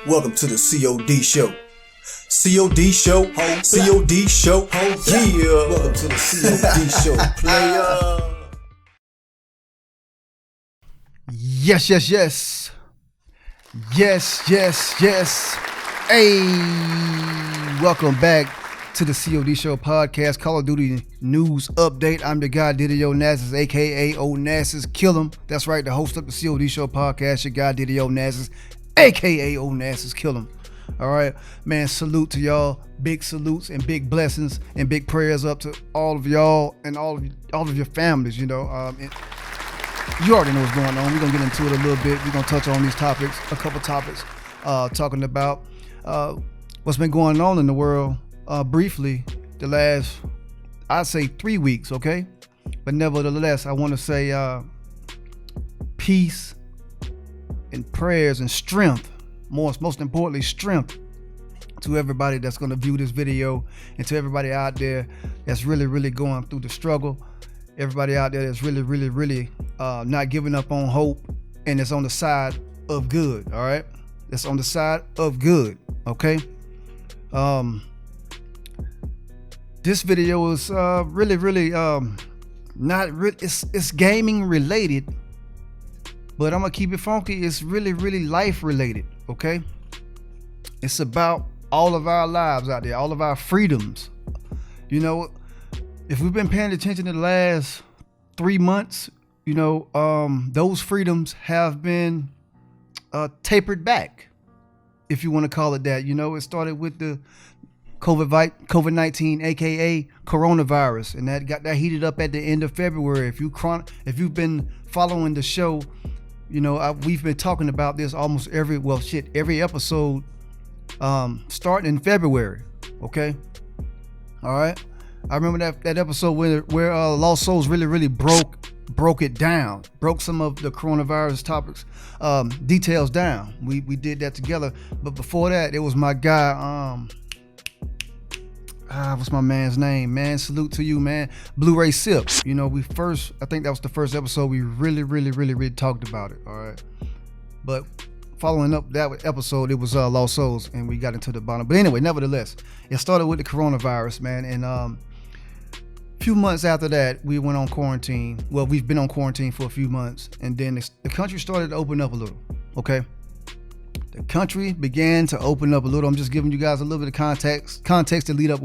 Welcome to the COD show. COD show, COD show, yeah. Welcome to the COD show, player. Yes. Hey, welcome back to the COD Show podcast, Call of Duty news update. I'm the guy, Diddy Onasis, aka Onasis. Kill him. That's right, the host of the COD Show podcast, your guy, Diddy Onasis, aka Onasis. Kill him. All right, man, salute to y'all. Big salutes and big blessings and big prayers up to all of y'all and all of your families, you know. You already know what's going on. We're going to get into it a little bit. We're going to touch on these topics, a couple topics, talking about what's been going on in the world briefly the last, I'd say 3 weeks, okay? But nevertheless, I want to say peace and prayers and strength, most importantly, strength to everybody that's going to view this video and to everybody out there that's really going through the struggle. Everybody out there that's really not giving up on hope and it's on the side of good, all right? It's on the side of good, okay? This video is really not really, it's gaming related, but I'm gonna keep it funky. It's really life related, okay? It's about all of our lives out there, all of our freedoms. You know, if we've been paying attention to the last 3 months, you know, those freedoms have been tapered back, if you want to call it that. You know, it started with the COVID-19, aka coronavirus, and that got heated up at the end of February. If you've been following the show, you know, we've been talking about this almost every episode starting in February. Okay, all right. I remember that episode where Lost Souls really broke it down, broke some of the coronavirus topics, details down. We did that together. But before that, it was my guy, what's my man's name, man? Salute to you, man. Blu-ray Sip. You know, I think that was the first episode we really talked about it, all right? But following up that episode, it was Lost Souls, and we got into the bottom. But anyway, nevertheless, it started with the coronavirus, man, and few months after that, we went on quarantine. Well, we've been on quarantine for a few months, and then the country started to open up a little, okay? The country began to open up a little. I'm just giving you guys a little bit of context to lead up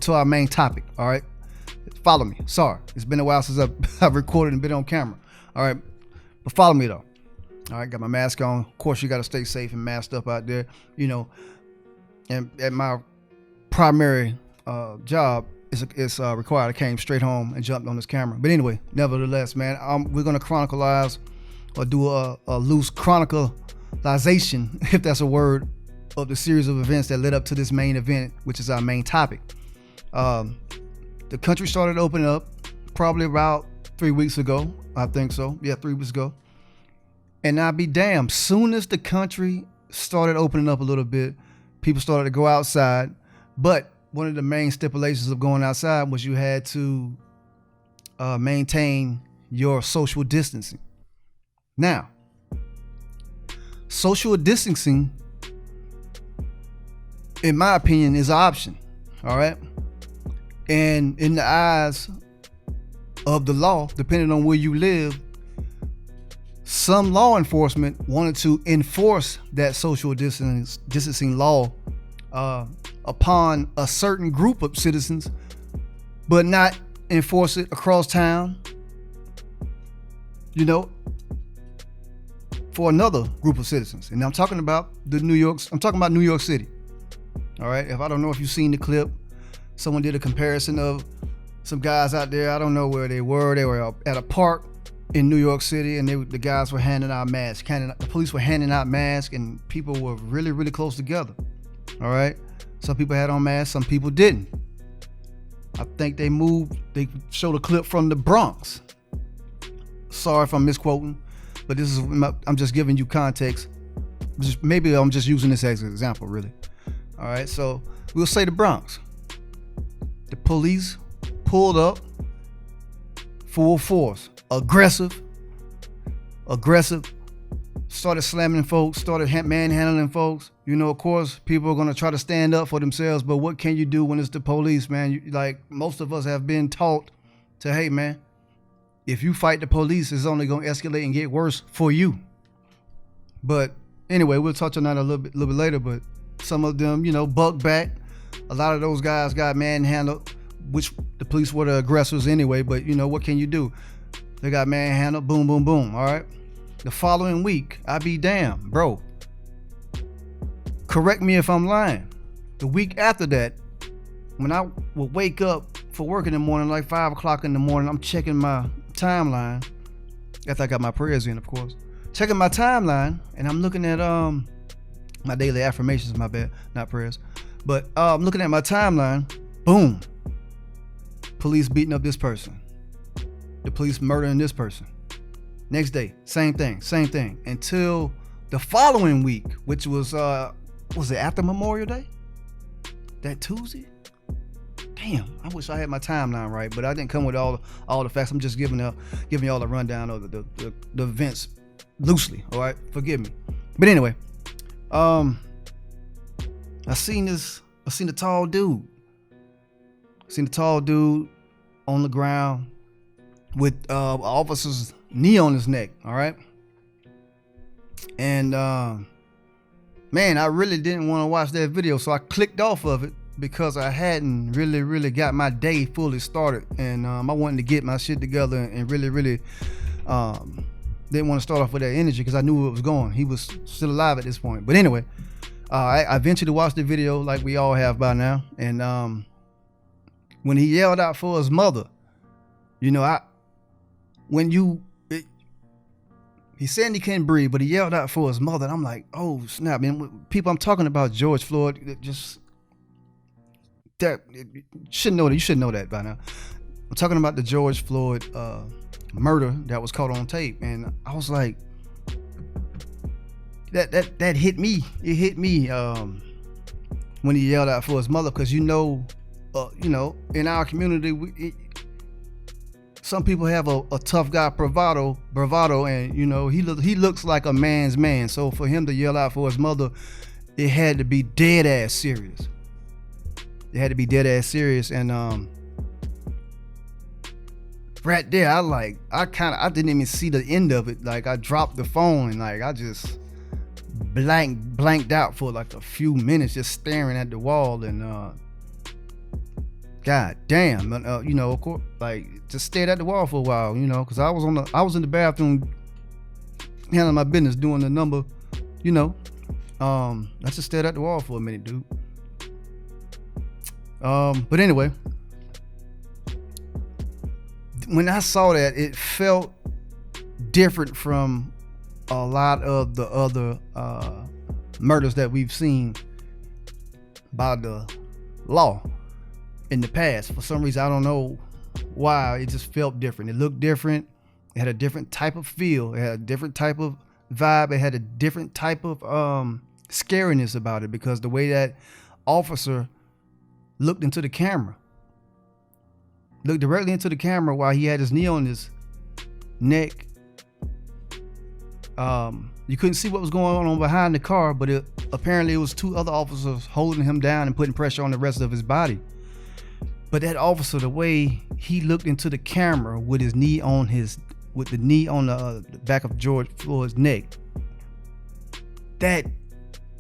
to our main topic, all right? Follow me. Sorry, it's been a while since I've recorded and been on camera, all right? But follow me, though. All right, got my mask on. Of course, you got to stay safe and masked up out there, you know. And at my primary job, it's required. I came straight home and jumped on this camera. But anyway, nevertheless, man, we're going to chronicleize or do a loose chronicalization, if that's a word, of the series of events that led up to this main event, which is our main topic. The country started opening up probably about 3 weeks ago. I think so. Yeah, 3 weeks ago. And I'll be damned, soon as the country started opening up a little bit, people started to go outside. But one of the main stipulations of going outside was you had to maintain your social distancing. Now, social distancing, in my opinion, is an option, all right? And in the eyes of the law, depending on where you live, some law enforcement wanted to enforce that social distancing law upon a certain group of citizens, but not enforce it across town, you know, for another group of citizens. And I'm talking about New York City. All right. If I don't know if you've seen the clip, someone did a comparison of some guys out there. I don't know where they were. They were at a park in New York City, and the guys were handing out masks. The police were handing out masks, and people were really close together. All right. Some people had on masks, some people didn't. I think they showed a clip from the Bronx. Sorry if I'm misquoting, but I'm just giving you context. Maybe I'm just using this as an example, really. All right, so we'll say the Bronx. The police pulled up, full force, aggressive, started slamming folks, started manhandling folks. You know, of course, people are going to try to stand up for themselves, but what can you do when it's the police, man? Like, most of us have been taught to, hey, man, if you fight the police, it's only going to escalate and get worse for you. But anyway, we'll touch on that a little bit later, but some of them, you know, buck back. A lot of those guys got manhandled, which the police were the aggressors anyway, but, you know, what can you do? They got manhandled, boom, boom, boom, all right? The following week, I be damn, bro. Correct me if I'm lying. The week after that, when I would wake up for work in the morning, like 5 o'clock in the morning, I'm checking my timeline. After I got my prayers in, of course. Checking my timeline, and I'm looking at my daily affirmations, my bad, not prayers. But I'm looking at my timeline, boom. Police beating up this person. The police murdering this person. Next day, same thing. Until the following week, which was it after Memorial Day? That Tuesday? Damn, I wish I had my timeline right, but I didn't come with all the facts. I'm just giving y'all a rundown of the events loosely. All right, forgive me. But anyway, I seen the tall dude. On the ground with officer's knee on his neck, all right? And man, I really didn't want to watch that video, so I clicked off of it because I hadn't really got my day fully started, and I wanted to get my shit together and really didn't want to start off with that energy because I knew where it was going. He was still alive at this point. But anyway, I eventually watched the video like we all have by now, and when he yelled out for his mother, you know, he said he couldn't breathe, but he yelled out for his mother. And I'm like, oh snap, man! People, I'm talking about George Floyd. You should know that by now. I'm talking about the George Floyd murder that was caught on tape, and I was like, that hit me. It hit me when he yelled out for his mother, because you know, in our community, some people have a tough guy bravado, and you know he looks like a man's man. So for him to yell out for his mother, it had to be dead ass serious. And right there, I didn't even see the end of it. Like, I dropped the phone and like I just blanked out for like a few minutes, just staring at the wall, and God damn, you know, of course, like, just stared at the wall for a while, you know, because I was in the bathroom handling my business, doing the number, you know. I just stared at the wall for a minute, dude. But anyway, when I saw that, it felt different from a lot of the other murders that we've seen by the law in the past. For some reason, I don't know why, it just felt different. It looked different. It had a different type of feel. It had a different type of vibe. It had a different type of scariness about it, because the way that officer looked into the camera, looked directly into the camera while he had his knee on his neck. You couldn't see what was going on behind the car, but apparently it was two other officers holding him down and putting pressure on the rest of his body. But that officer, the way he looked into the camera with the knee on the back of George Floyd's neck, that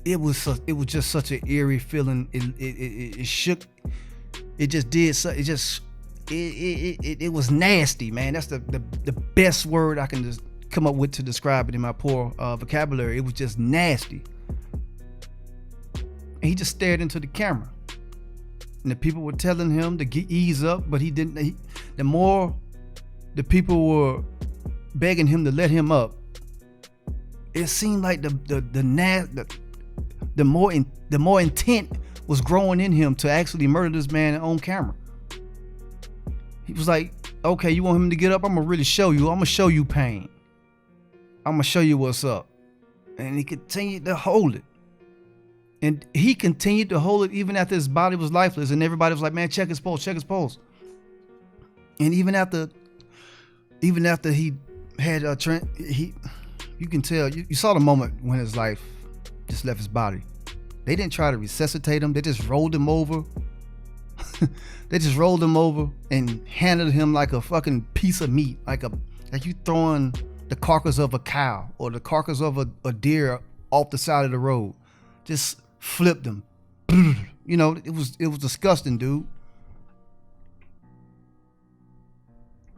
it was just such an eerie feeling. It shook. It just did. It was nasty, man. That's the best word I can just come up with to describe it in my poor vocabulary. It was just nasty. And he just stared into the camera. And the people were telling him to ease up, but he didn't. The more the people were begging him to let him up, it seemed like the more intent was growing in him to actually murder this man on camera. He was like, okay, you want him to get up? I'm gonna really show you. I'm gonna show you pain. I'm gonna show you what's up. And he continued to hold it. And he continued to hold it even after his body was lifeless. And everybody was like, man, check his pulse, check his pulse. And even after he had you can tell, you saw the moment when his life just left his body. They didn't try to resuscitate him. They just rolled him over. They just rolled him over and handled him like a fucking piece of meat, like you throwing the carcass of a cow or the carcass of a deer off the side of the road. Just flipped him. You know, it was disgusting, dude.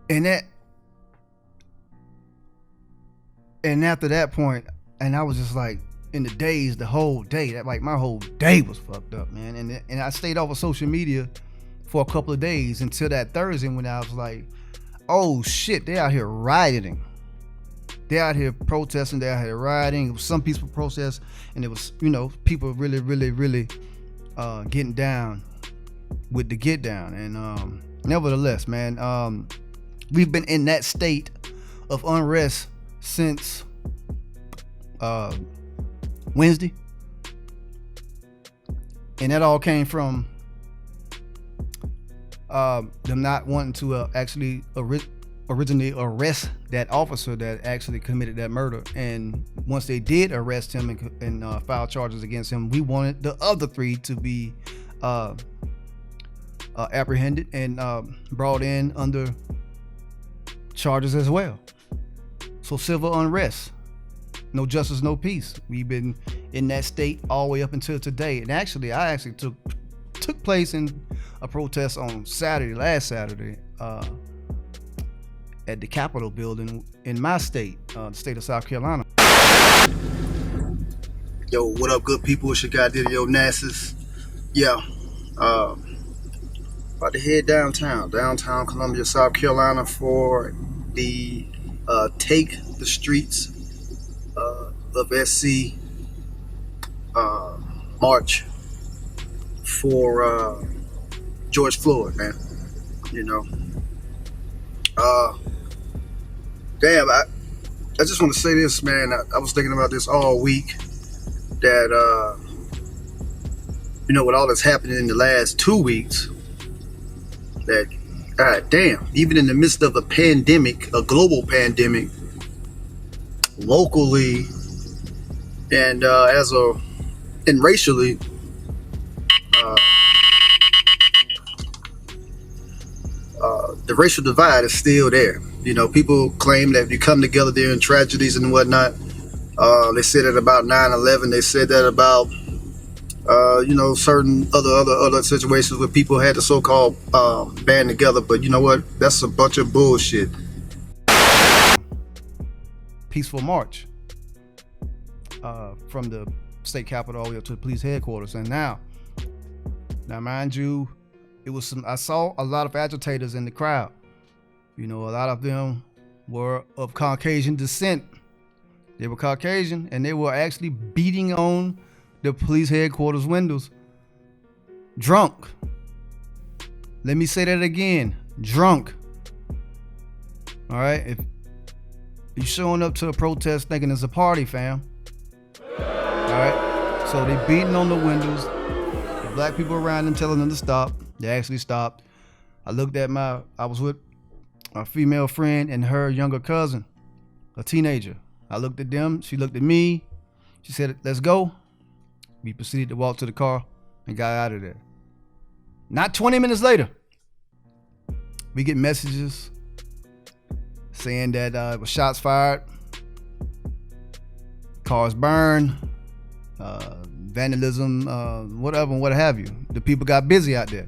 And after that point, and I was just like in the daze the whole day. That like my whole day was fucked up, man. And I stayed off of social media for a couple of days until that Thursday when I was like, oh shit, they out here rioting. They're out here protesting, they're out here rioting. It was some peaceful protests, and it was, you know, people really getting down with the get down. And nevertheless, man, we've been in that state of unrest since Wednesday. And that all came from them not wanting to actually originally arrest that officer that actually committed that murder. And once they did arrest him and file charges against him, we wanted the other three to be apprehended and brought in under charges as well. So civil unrest, no justice, no peace. We've been in that state all the way up until today. And actually, I took place in a protest on last Saturday, at the Capitol building in my state, the state of South Carolina. Yo, what up, good people? It's your guy, Onasis. Yeah, about to head downtown Columbia, South Carolina for the Take the Streets of SC march for George Floyd, man. You know, damn, I just want to say this, man. I was thinking about this all week, that you know, with all that's happening in the last 2 weeks, that god damn, even in the midst of a pandemic, a global pandemic, locally and racially, the racial divide is still there. You know, people claim that if you come together during tragedies and whatnot, they said that about 9/11. They said that about you know, certain other situations where people had to so-called band together. But you know what? That's a bunch of bullshit. Peaceful march from the state capitol all the way up to the police headquarters. And now mind you, I saw a lot of agitators in the crowd. You know, a lot of them were of Caucasian descent. They were Caucasian, and they were actually beating on the police headquarters windows. Drunk. Let me say that again. Drunk. All right? If you're showing up to a protest thinking it's a party, fam. All right? So they beating on the windows. The black people around them telling them to stop. They actually stopped. I was with a female friend and her younger cousin, a teenager. I looked at them. She looked at me. She said, let's go. We proceeded to walk to the car and got out of there. Not 20 minutes later, we get messages saying that it was shots fired, cars burned, vandalism, whatever, what have you. The people got busy out there.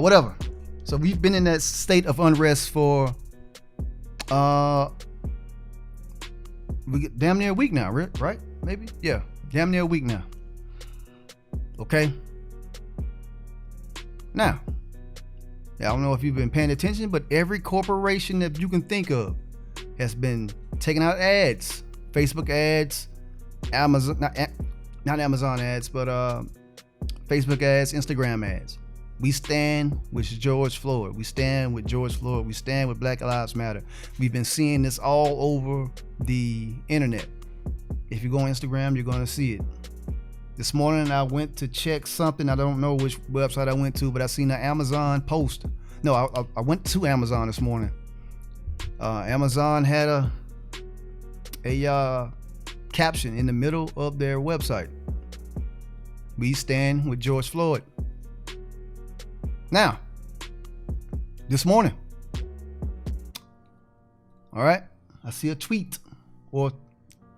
Whatever. So we've been in that state of unrest for we get damn near a week now, right? Maybe? Yeah, damn near a week now. Okay. Now, I don't know if you've been paying attention, but every corporation that you can think of has been taking out ads, Facebook ads, Amazon, not Amazon ads, but Facebook ads, Instagram ads. We stand with George Floyd. We stand with George Floyd. We stand with Black Lives Matter. We've been seeing this all over the internet. If you go on Instagram, you're going to see it. This morning, I went to check something. I don't know which website I went to, but I seen an Amazon post. No, I went to Amazon this morning. Amazon had a caption in the middle of their website. We stand with George Floyd. Now, this morning, all right, I see a tweet, or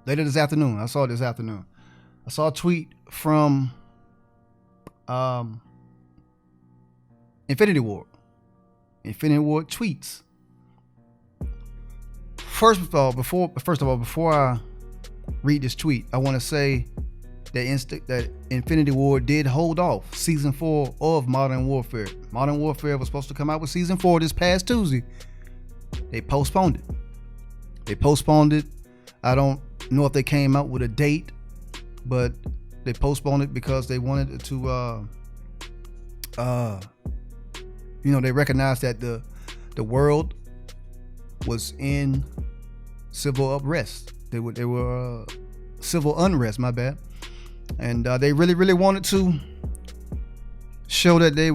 later this afternoon, I saw a tweet from Infinity Ward. Infinity Ward tweets. First of all, before I read this tweet, I want to say that Infinity Ward did hold off season 4 of Modern Warfare. Modern Warfare was supposed to come out with season 4 this past Tuesday. They postponed it. I don't know if they came out with a date, but they postponed it because they wanted to they recognized that the world was in civil unrest. They were civil unrest, my bad. And they really wanted to show that they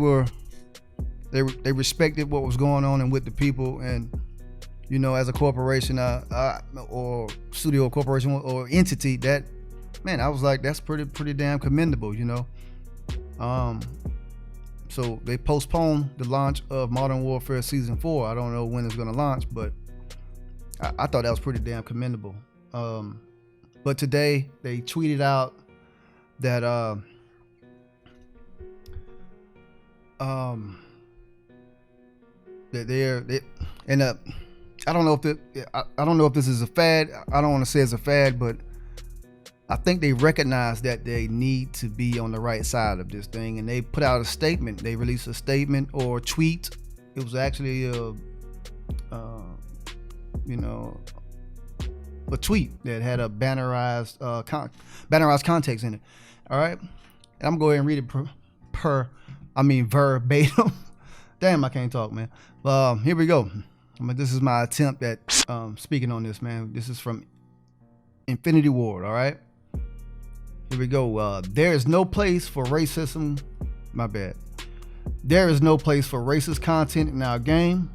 respected what was going on and with the people. And as a corporation or studio corporation or entity, that, man, I was like, that's pretty damn commendable. So they postponed the launch of Modern Warfare Season 4. I don't know when it's going to launch, but I thought that was pretty damn commendable. But today they tweeted out that I don't know if this is a fad. I don't want to say it's a fad, but I think they recognize that they need to be on the right side of this thing, and they put out a statement. They released a statement or tweet. It was actually a tweet that had a bannerized context in it. All right, and I'm going to go ahead and read it verbatim. Damn, I can't talk, man. Here we go. This is my attempt at speaking on this, man. This is from Infinity Ward. All right. Here we go. There is no place for racism. My bad. There is no place for racist content in our game.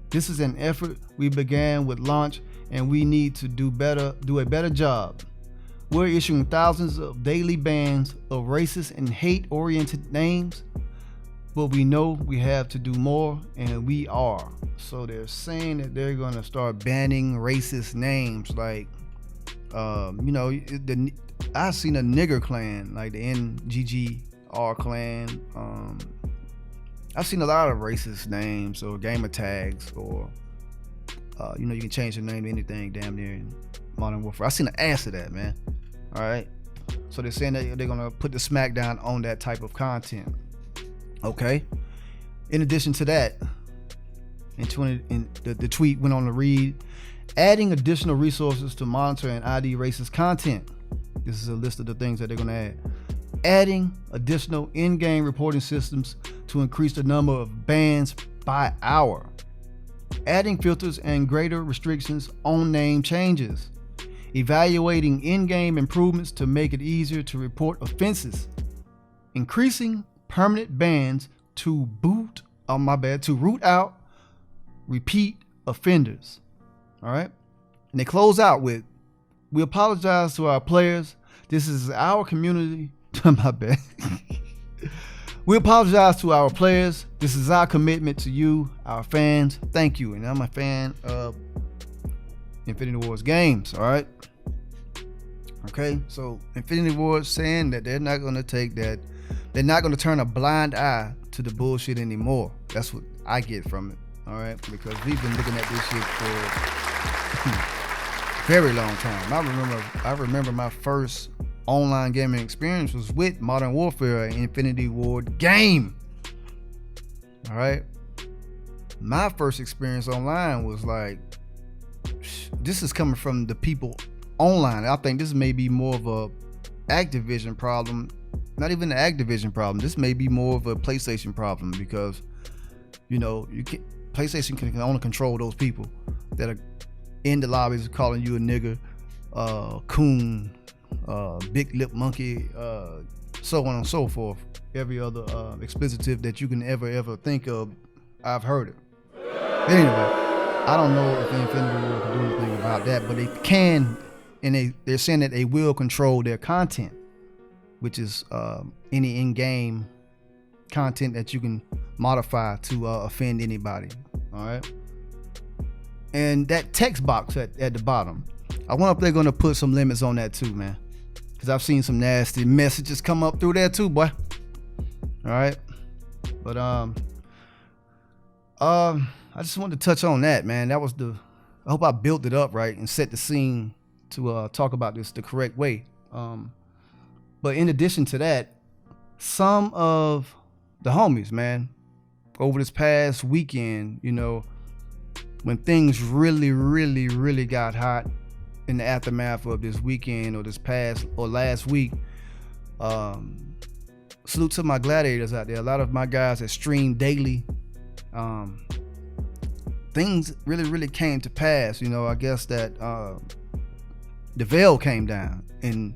This is an effort we began with launch, and we need to do a better job. We're issuing thousands of daily bans of racist and hate-oriented names, but we know we have to do more, and we are. So they're saying that they're going to start banning racist names, like, I've seen a nigger clan, like the NGGR clan. I've seen a lot of racist names or gamer tags, or you can change your name to anything damn near in Modern Warfare. I've seen an ass of that, man. All right. So they're saying that they're gonna put the smackdown on that type of content. Okay. In addition to that, the tweet went on to read, adding additional resources to monitor and ID racist content. This is a list of the things that they're going to add. Adding additional in-game reporting systems to increase the number of bans by hour. Adding filters and greater restrictions on name changes. Evaluating in-game improvements to make it easier to report offenses. Increasing permanent bans to root out repeat offenders. All right. And they close out with, we apologize to our players. This is our community. My bad. We apologize to our players. This is our commitment to you, our fans. Thank you. And I'm a fan of Infinity Ward's games. All right. Okay. So Infinity Ward saying that they're not going to take that. They're not going to turn a blind eye to the bullshit anymore. That's what I get from it. All right. Because we've been looking at this shit for very long time. I remember my first online gaming experience was with Modern Warfare, an Infinity Ward game. All right. My first experience online was like, this is coming from the people online. I think this may be more of a Activision problem. Not even the Activision problem. This may be more of a PlayStation problem, because PlayStation can only control those people that are in the lobbies calling you a nigger, coon, big lip monkey, so on and so forth. Every other explicitive that you can ever think of, I've heard it. Anyway, I don't know if the Infinity Ward can do anything about that, but they can and they're saying that they will control their content, which is any in-game content that you can modify to offend anybody. All right. And that text box at the bottom, I wonder if they're going to put some limits on that too, man. Because I've seen some nasty messages come up through there too, boy. All right. But I just wanted to touch on that, man. That was I hope I built it up right and set the scene to talk about this the correct way. But in addition to that, some of the homies, man, over this past weekend, you know, when things really, really, really got hot in the aftermath of this weekend or this past or last week, salute to my gladiators out there. A lot of my guys that stream daily, things really, really came to pass. You know, I guess that the veil came down and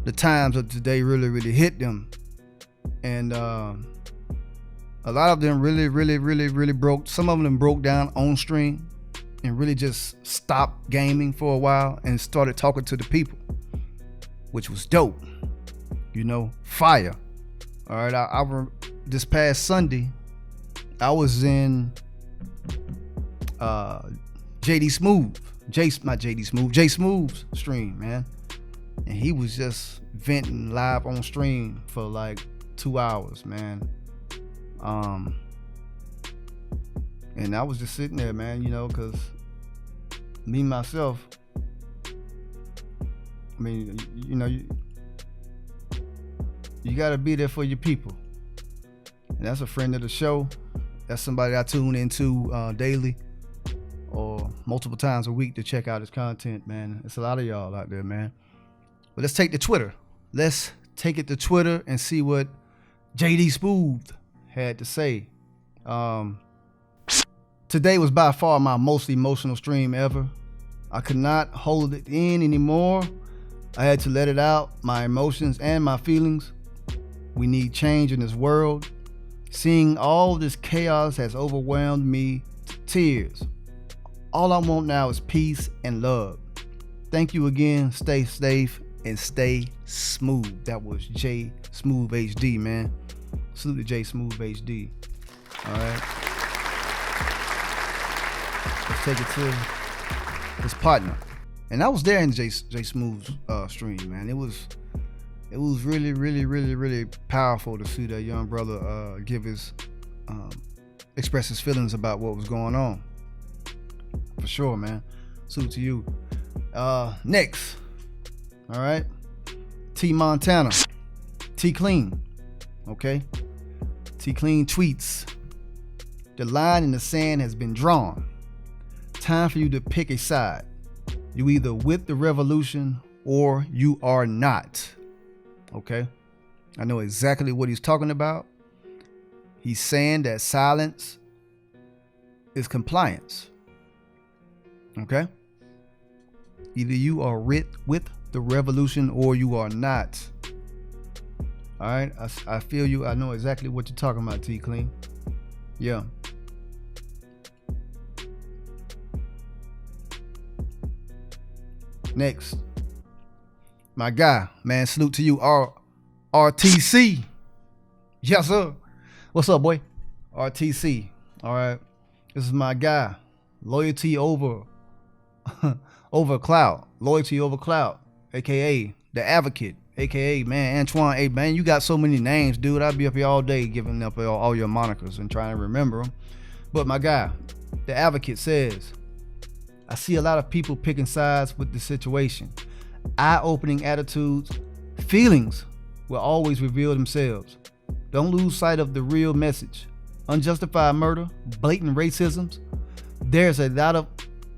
the times of today really, really hit them. And a lot of them really, really, really, really broke. Some of them broke down on stream and really just stopped gaming for a while and started talking to the people, which was dope. You know, fire. All right, this past Sunday, I was in J Smooth's stream, man, and he was just venting live on stream for like 2 hours, man. And I was just sitting there, man, you know, because me myself, I mean, you know, you got to be there for your people. And that's a friend of the show. That's somebody I tune into daily or multiple times a week to check out his content, man. It's a lot of y'all out there, man. But let's take to Twitter. Let's take it to Twitter and see what JD Smooth had to say. Today was by far my most emotional stream ever. I could not hold it in anymore. I had to let it out, my emotions and my feelings. We need change in this world. Seeing all this chaos has overwhelmed me to tears. All I want now is peace and love. Thank you again. Stay safe and stay smooth. That was J Smooth HD, man. Salute to J Smooth HD. All right. Let's take it to his partner. And I was there in J Smooth's stream, man. It was really, really, really, really powerful to see that young brother express his feelings about what was going on. For sure, man. Salute to you. Next, all right, T Montana, T Clean, okay. T Clean tweets, the line in the sand has been drawn. Time for you to pick a side. You either with the revolution or you are not. Okay, I know exactly what he's talking about. He's saying that silence is compliance. Okay, either you are with the revolution or you are not. All right, I feel you. I know exactly what you're talking about, T Clean. Yeah. Next, my guy, man, salute to you, RTC. Yes, sir. What's up, boy? RTC. All right, this is my guy. Loyalty over clout. Loyalty over clout, aka the advocate, aka man Antoine. Hey man, you got so many names, dude. I'd be up here all day giving up all your monikers and trying to remember them. But my guy, the advocate, says, I see a lot of people picking sides with the situation. Eye-opening attitudes, feelings will always reveal themselves. Don't lose sight of the real message. Unjustified murder, blatant racisms. There's a lot of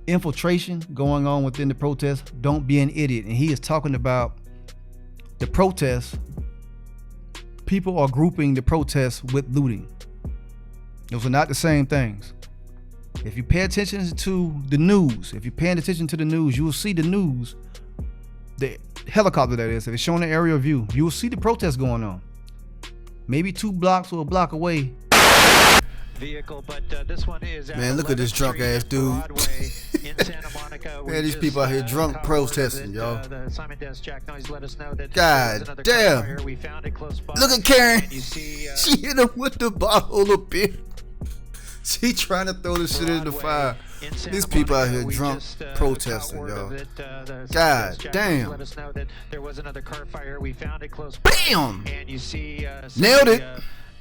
infiltration going on within the protest. Don't be an idiot. And he is talking about the protests. People are grouping the protests with looting. Those are not the same things. If you pay attention to the news, you will see the news, the helicopter that is, if it's showing the aerial view, you will see the protest going on. Maybe 2 blocks or a block away, vehicle, but this one is at Man, look at this 11th drunk Street ass and dude. Broadway in Santa Monica. Man, these people out here drunk caught protesting, word y'all. that, the Simon Desk Jack noise let us know that God there was another damn. car fire. We found it close by. Look at Karen. And you see, She hit him with the bottle of beer. She trying to throw this shit in the fire. These people out here drunk protesting, y'all. God damn. Let us know that there was another car fire. We found it close. Bam! And you see, Nailed it.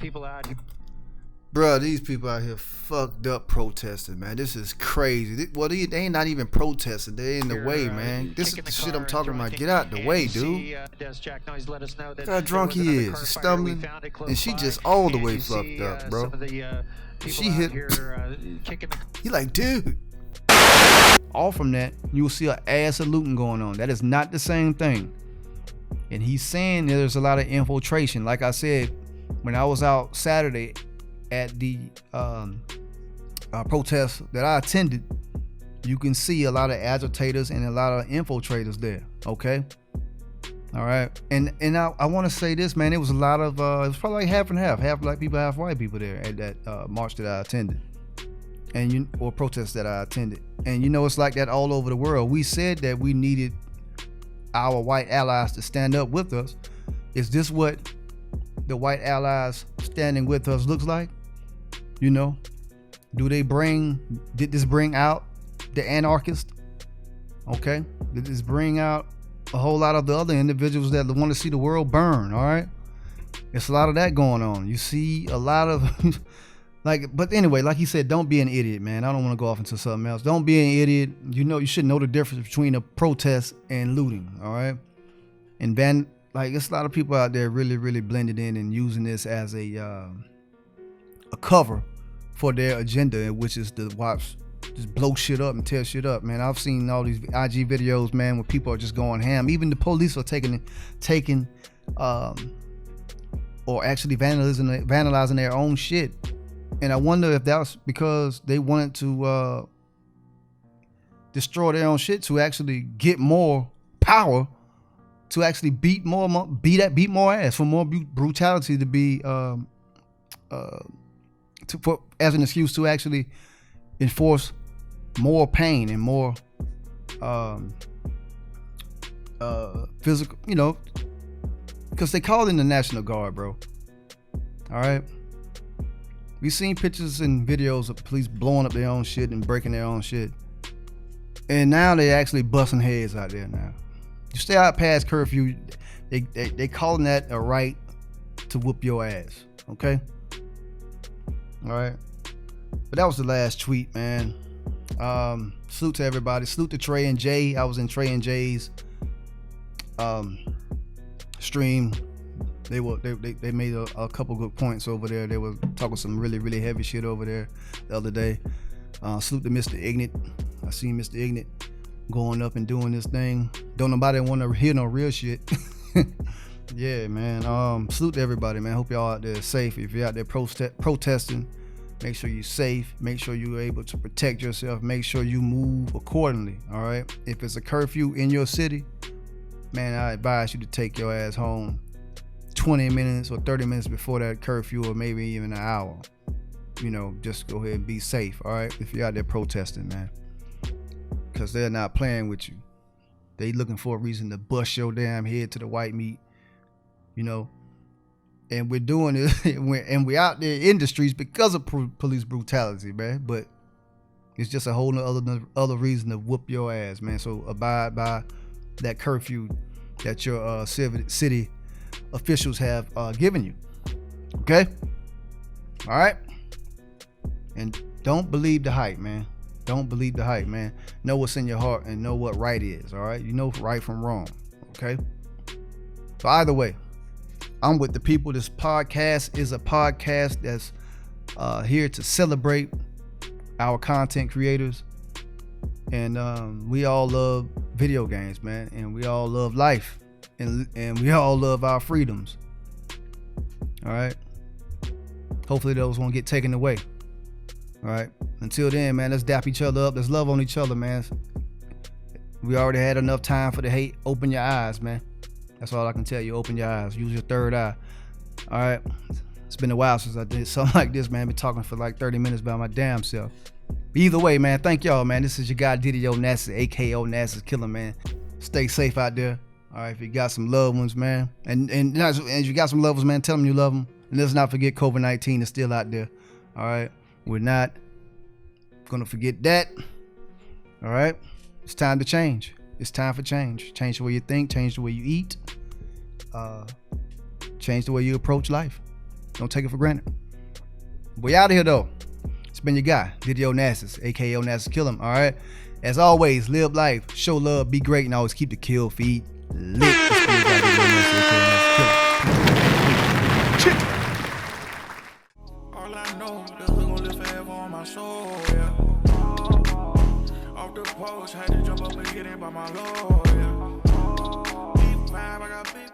People out here. Bruh, these people out here fucked up protesting, man. This is crazy. Well, they ain't not even protesting. They in the way, man. This is the shit I'm talking about. Get out the way, dude. Look how drunk he is. He's stumbling. And she just all the way fucked up, bro. She hit. He like, dude. All from that, you'll see an ass saluting going on. That is not the same thing. And he's saying there's a lot of infiltration. Like I said, when I was out Saturday at the protest that I attended, you can see a lot of agitators and a lot of infiltrators there. Okay. All right. And I want to say this, man. It was a lot of it was probably like half and half black people, half white people there at that march that I attended, or protest that I attended. And you know, it's like that all over the world. We said that we needed our white allies to stand up with us. Is this what the white allies standing with us looks like? You know, did this bring out the anarchists? Okay. Did this bring out a whole lot of the other individuals that want to see the world burn? All right. It's a lot of that going on. You see a lot of but anyway, like he said, don't be an idiot, man. I don't want to go off into something else. Don't be an idiot. You know, you should know the difference between a protest and looting. All right. And it's a lot of people out there really, really blended in and using this as a cover for their agenda, which is to just blow shit up and tear shit up, man. I've seen all these IG videos, man, where people are just going ham. Even the police are taking or actually vandalizing their own shit. And I wonder if that was because they wanted to destroy their own shit to actually get more power, to actually beat more ass, for more brutality to be as an excuse to actually enforce more pain and more physical, you know, because they call in the National Guard, bro. All right. We've seen pictures and videos of police blowing up their own shit and breaking their own shit. And now they actually busting heads out there now. You stay out past curfew, they calling that a right to whoop your ass. Okay? All right. But that was the last tweet, man. Salute to everybody. Salute to Trey and Jay. I was in Trey and Jay's stream. They made a couple good points over there. They were talking some really, really heavy shit over there the other day. Salute to Mr. Ignat. I seen Mr. Ignat going up and doing this thing. Don't nobody want to hear no real shit. Yeah, man. Salute to everybody, man. Hope y'all out there safe. If you're out there protesting, make sure you're safe. Make sure you're able to protect yourself. Make sure you move accordingly. All right. If it's a curfew in your city, man, I advise you to take your ass home 20 minutes or 30 minutes before that curfew, or maybe even an hour. You know, just go ahead and be safe. All right. If you're out there protesting, man, because they're not playing with you. They looking for a reason to bust your damn head to the white meat. You know, and we're doing it, and we're out there in the streets because of police brutality, man. But it's just a whole other reason to whoop your ass, man. So abide by that curfew that your city officials have given you. Okay? All right? And don't believe the hype, man. Don't believe the hype, man. Know what's in your heart and know what right is, all right? You know right from wrong, okay? So either way, I'm with the people. This podcast is a podcast that's here to celebrate our content creators. And we all love video games, man. And we all love life. And we all love our freedoms. All right? Hopefully those won't get taken away. All right? Until then, man, let's dap each other up. Let's love on each other, man. We already had enough time for the hate. Open your eyes, man. That's all I can tell you. Open your eyes. Use your third eye. All right. It's been a while since I did something like this, man. Been talking for like 30 minutes about my damn self. But either way, man, thank y'all, man. This is your guy Diddy Onasis, aka Onasis Killer, man. Stay safe out there. All right, if you got some loved ones, man, and if you got some loved ones, man, tell them you love them. And let's not forget COVID-19 is still out there. All right, we're not gonna forget that. All right, it's time to change. It's time for change. Change the way you think. Change the way you eat. Change the way you approach life. Don't take it for granted. We out of here though. It's been your guy, Diddy Onasis, aka Onasis Kill him. All right. As always, live life, show love, be great, and always keep the kill feed lit. It's been your guy, Diddy Onasis, aka Onasis Kill him. All I know, that we gon' live forever on my soul, yeah. Off the post, had to jump up and get in by my lawyer. Big vibe, I got big